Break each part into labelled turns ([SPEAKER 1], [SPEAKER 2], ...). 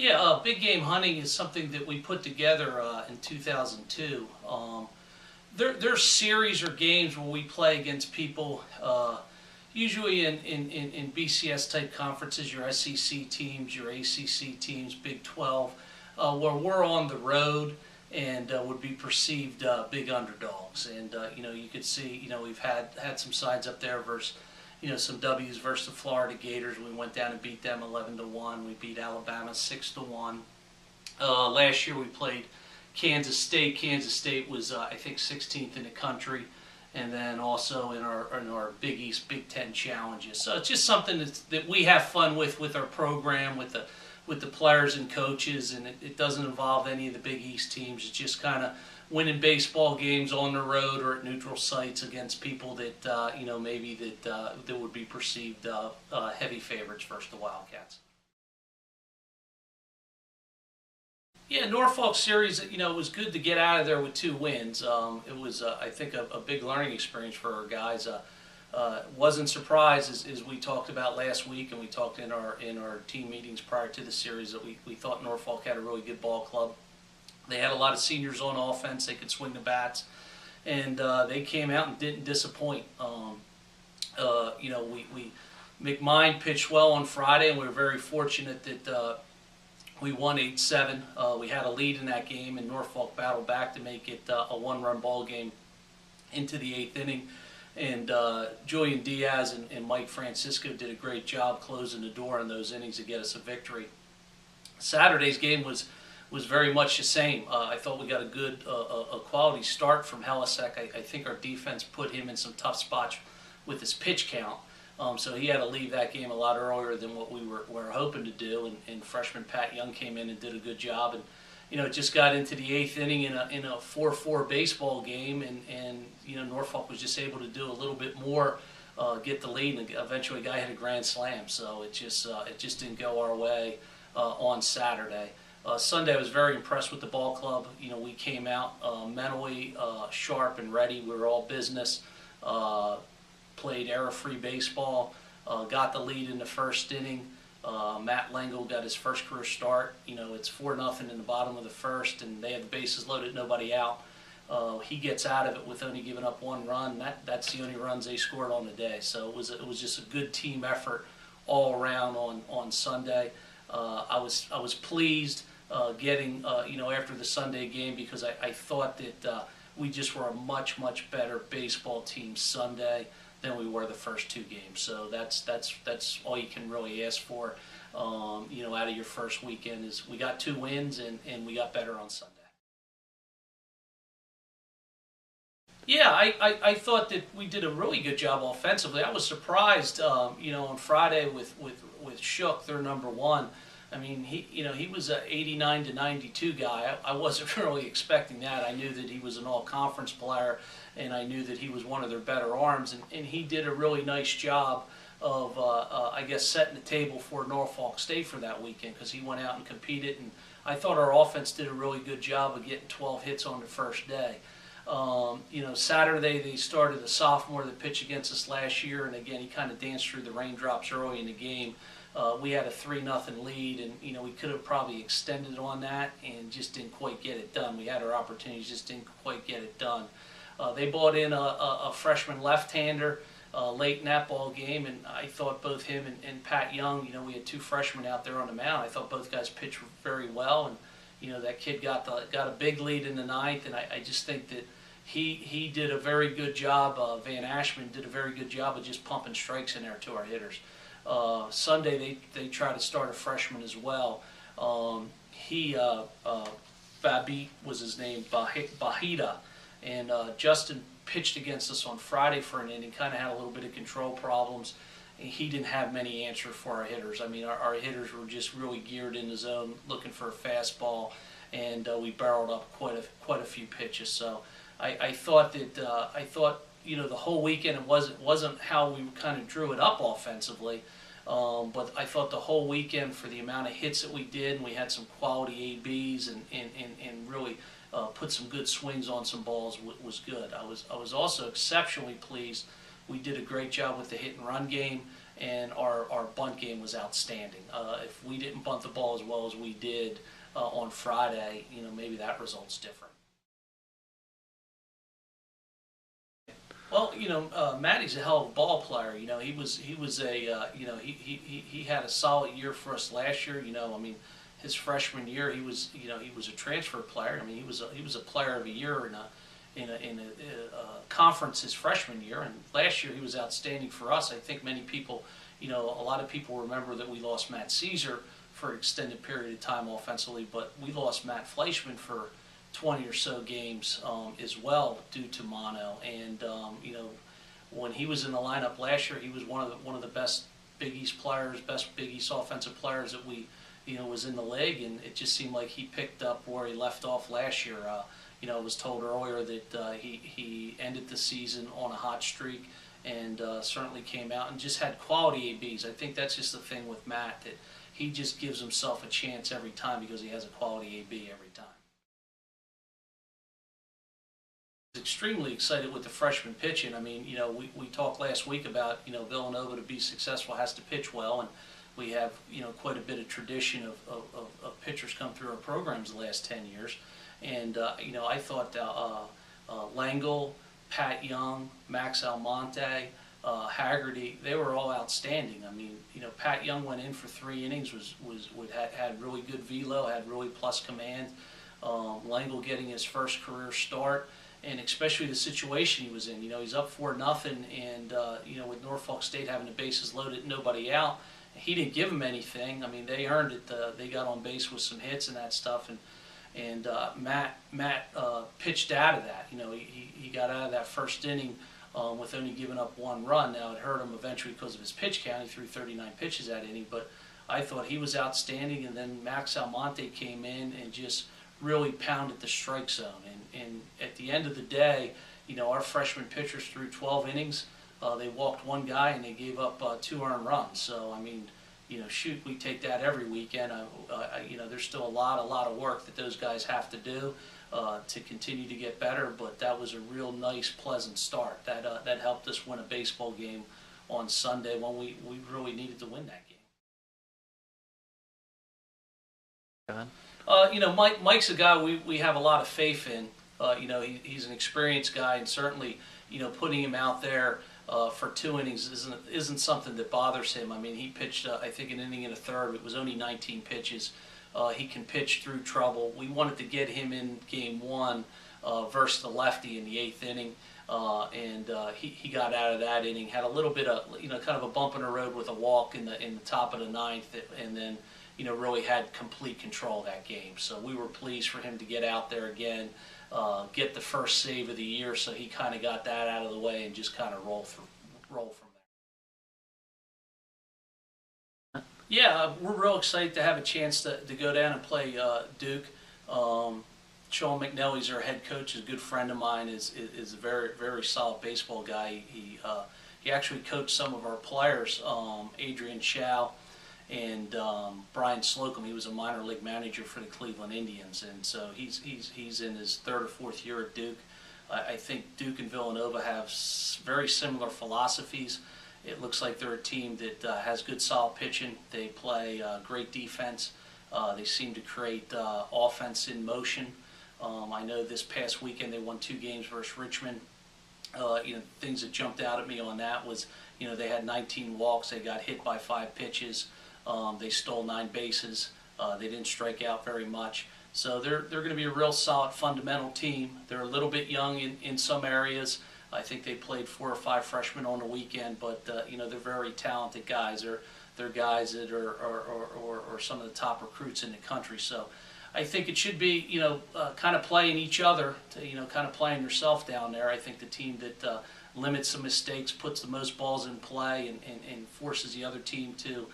[SPEAKER 1] Yeah, big game hunting is something that we put together in 2002. There's series or games where we play against people, usually in BCS type conferences, your SEC teams, your ACC teams, Big 12, where we're on the road and would be perceived big underdogs. And you could see, we've had some sides up there versus some W's versus the Florida Gators. We went down and beat them 11-1. We beat Alabama 6-1. Last year we played Kansas State. Kansas State was I think 16th in the country, and then also in our Big East Big Ten challenges. So it's just something that we have fun with our program, with the players and coaches, and it doesn't involve any of the Big East teams. It's just kind of winning baseball games on the road or at neutral sites against people that maybe that would be perceived heavy favorites versus the Wildcats. Yeah, Norfolk series. It was good to get out of there with 2 wins. It was, I think, a big learning experience for our guys. Wasn't surprised as we talked about last week, and we talked in our team meetings prior to the series, that we thought Norfolk had a really good ball club. They had a lot of seniors on offense. They could swing the bats, and they came out and didn't disappoint. McMine pitched well on Friday, and we were very fortunate that we won 8-7. We had a lead in that game, and Norfolk battled back to make it a 1-run ball game into the 8th inning. And Julian Diaz and Mike Francisco did a great job closing the door in those innings to get us a victory. Saturday's game was very much the same. I thought we got a good, a quality start from Helisek. I think our defense put him in some tough spots with his pitch count. So he had to leave that game a lot earlier than what we were hoping to do. And freshman Pat Young came in and did a good job. And it just got into the 8th inning in a 4-4 baseball game, and Norfolk was just able to do a little bit more, get the lead, and eventually a guy hit a grand slam. So it just didn't go our way on Saturday. Sunday I was very impressed with the ball club. We came out mentally sharp and ready. We were all business. Played error-free baseball. Got the lead in the 1st inning. Matt Lengel got his first career start. It's 4-0 in the bottom of the 1st, and they have the bases loaded, nobody out. He gets out of it with only giving up 1 run. That's the only runs they scored on the day. So it was just a good team effort all around on Sunday. I was pleased getting after the Sunday game, because I thought that we just were a much better baseball team Sunday than we were the first 2 games. So that's all you can really ask for. Out of your first weekend is we got 2 wins and we got better on Sunday. Yeah, I thought that we did a really good job offensively. I was surprised, on Friday with Shook, their number 1. I mean, he was an 89-92 guy. I wasn't really expecting that. I knew that he was an all-conference player, and I knew that he was one of their better arms, and he did a really nice job of, I guess, setting the table for Norfolk State for that weekend, because he went out and competed, and I thought our offense did a really good job of getting 12 hits on the first day. Saturday they started a sophomore that pitched against us last year, and again, he kind of danced through the raindrops early in the game. We had a 3-0 lead, and we could have probably extended on that and just didn't quite get it done. We had our opportunities, just didn't quite get it done. They brought in a freshman left-hander late in that ball game, and I thought both him and Pat Young, we had 2 freshmen out there on the mound. I thought both guys pitched very well, and that kid got a big lead in the 9th, and I just think that he did a very good job. Van Ashman did a very good job of just pumping strikes in there to our hitters. Sunday they try to start a freshman as well. Babit was his name, Bahida, and Justin pitched against us on Friday for an inning, kind of had a little bit of control problems, and he didn't have many answers for our hitters. I mean, our hitters were just really geared in the zone, looking for a fastball, and we barreled up quite a few pitches. So I thought that the whole weekend it wasn't how we kind of drew it up offensively, but I thought the whole weekend, for the amount of hits that we did, and we had some quality ABs and really put some good swings on some balls, was good. I was also exceptionally pleased. We did a great job with the hit and run game, and our bunt game was outstanding. If we didn't bunt the ball as well as we did on Friday, maybe that result's different. Well, Matty's a hell of a ball player. He was a he had a solid year for us last year. His freshman year he was a transfer player. He was a player of the year in a conference his freshman year, and last year he was outstanding for us. I think many people, a lot of people remember that we lost Matt Caesar for an extended period of time offensively, but we lost Matt Fleischman for 20 or so games as well due to mono. And when he was in the lineup last year, he was one of the best Big East players, best Big East offensive players that we was in the league, and it just seemed like he picked up where he left off last year. I was told earlier that he ended the season on a hot streak, and certainly came out and just had quality ABs. I think that's just the thing with Matt, that he just gives himself a chance every time because he has a quality AB every time. Extremely excited with the freshman pitching. We talked last week about Villanova, to be successful, has to pitch well, and we have quite a bit of tradition of pitchers come through our programs the last 10 years. And I thought Langle, Pat Young, Max Almonte, Haggerty, they were all outstanding. Pat Young went in for 3 innings, had really good velo, had really plus command. Langle getting his first career start, and especially the situation he was in. He's up 4-0, and with Norfolk State having the bases loaded, nobody out, he didn't give them anything. They earned it. They got on base with some hits and that stuff, and Matt pitched out of that. He got out of that first inning with only giving up 1 run. Now it hurt him eventually because of his pitch count. He threw 39 pitches that inning, but I thought he was outstanding. And then Max Almonte came in and just really pounded the strike zone. And at the end of the day, our freshman pitchers threw 12 innings. They walked 1 guy and they gave up 2 earned runs. So shoot, we take that every weekend. There's still a lot of work that those guys have to do to continue to get better. But that was a real nice, pleasant start. That helped us win a baseball game on Sunday when we really needed to win that game. Go ahead. Mike's a guy we have a lot of faith in. He's an experienced guy, and certainly, putting him out there for 2 innings isn't something that bothers him. He pitched, I think, an inning and a third. It was only 19 pitches. He can pitch through trouble. We wanted to get him in game 1 versus the lefty in the 8th inning, and he got out of that inning. Had a little bit of kind of a bump in the road with a walk in the top of the 9th, and then really had complete control of that game. So we were pleased for him to get out there again, get the first save of the year. So he kind of got that out of the way and just kind of roll from there. Yeah, we're real excited to have a chance to go down and play Duke. Sean McNally's our head coach, is a good friend of mine, is a very, very solid baseball guy. He actually coached some of our players, Adrian Chow and Brian Slocum. He was a minor league manager for the Cleveland Indians, and so he's in his 3rd or 4th year at Duke. I think Duke and Villanova have very similar philosophies. It looks like they're a team that has good, solid pitching. They play great defense. They seem to create offense in motion. I know this past weekend they won 2 games versus Richmond. Things that jumped out at me on that was, they had 19 walks. They got hit by 5 pitches. They stole 9 bases. They didn't strike out very much. So they're going to be a real solid fundamental team. They're a little bit young in some areas. I think they played 4 or 5 freshmen on the weekend, but they're very talented guys. They're guys that are some of the top recruits in the country. So I think it should be kind of playing each other, kind of playing yourself down there. I think the team that limits the mistakes, puts the most balls in play, and forces the other team to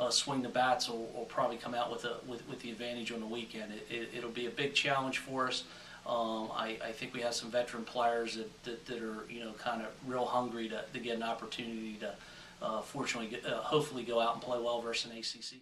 [SPEAKER 1] swing the bats will probably come out with the advantage on the weekend. It'll be a big challenge for us. I think we have some veteran players that are kind of real hungry to get an opportunity to fortunately hopefully go out and play well versus an ACC team.